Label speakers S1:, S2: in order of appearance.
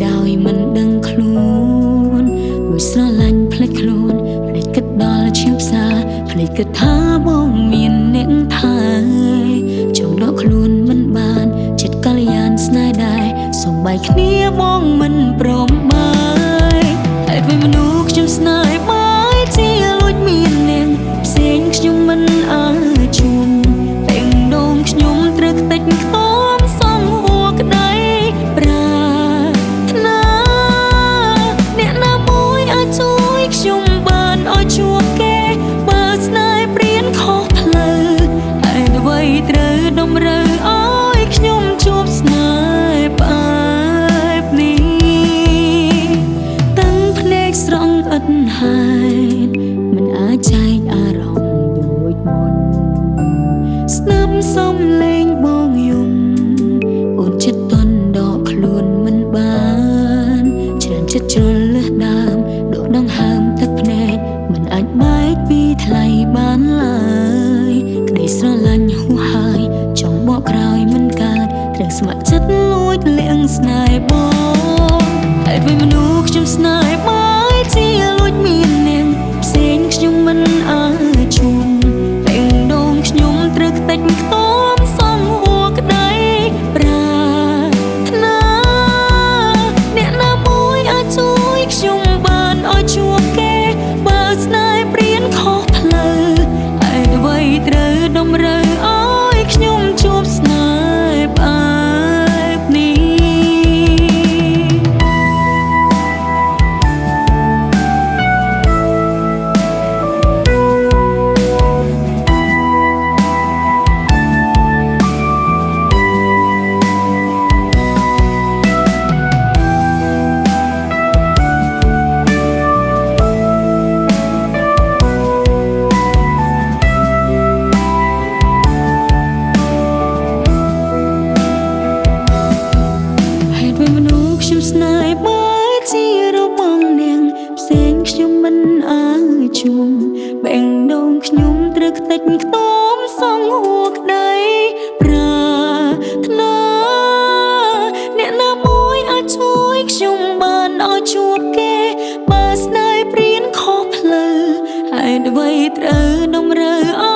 S1: ដោយមិនដឹងខ្លួនរួចស្រឡាញ់ភ្លេចខ្លួនភ្លេចគិតដល់ឈឺផ្សាភ្លេចគិតថាបងមានអ្នកថាចង់ដកខ្លួនមិនបានចិត្តកល្យានស្នេហ៍ដែរសូមបែកគ្នាបងមិនព្រមបាយហើយពេលមនុស្សខ្ញុំស្នេហ៍បាយជាលួចមានអ្នកផ្សេងខ្ញុំមិនអាចជួបពេញដងខ្ញុំត្រូវខ្ទេចខ្ទាំសងហួរក្តីប្រាថ្នាអ្នកណាមួយអាចជួយខ្ញុំបានឲ្យជួបគេបើស្នេហ៍ព្រានខុសផ្លូវហើយអ្វីត្រូវតម្រូវឲ្យខ្ញុំជួបស្នេហ៍បែបនេះតាំងភ្នែកស្រង់ឥតហេតុមិនអាចចែកអារម្មណ៍ដូចមុនស្នាប់សំលេងបងយំអូនចិត្តតន់ដកខ្លួនមិនបានច្រើនចិត្តជ្រុលលើសដើមដកដង្ហើមទឹកភ្នែកមិនអាចបែកពីថ្លៃបានឡើយក្តីស្រឡាញ់ហួសហើយចង់បកក្រោយមិនកើតត្រូវស្ម័គ្រចិត្តលួចលាងស្នេហ៍បងហើយពេលមនុស្សខ្ញុំស្នេហ៍បាយជាលួចមានអ្នកផ្សេងខ្ញុំមិនអាចជួបពេញដងខ្ញុំត្រូវខ្ទេចខ្ទាំសងហួរក្តីប្រាថ្នាអ្នកណាមួយអាចជួយខ្ញុំបានឲ្យជួបគេបើស្នេហ៍ព្រានខុសផ្លូវហើយអ្វីត្រូវតម្រូវឲ្យខ្ញុំជួបស្នេហ៍បែបនេះ ខ្ញុំស្នេហ៍បាយជារបងនាងផ្សេងខ្ញុំមិនអាចជួបបែងដងខ្ញុំត្រូវខ្ទេចខ្ទាំសងហួរក្តីប្រាថ្នាអ្នកណាមួយអាចជួយខ្ញុំបានឲ្យជួបគេបើស្នេហ៍ព្រានខុសផ្លូវហើយអ្វីត្រូវតម្រូវ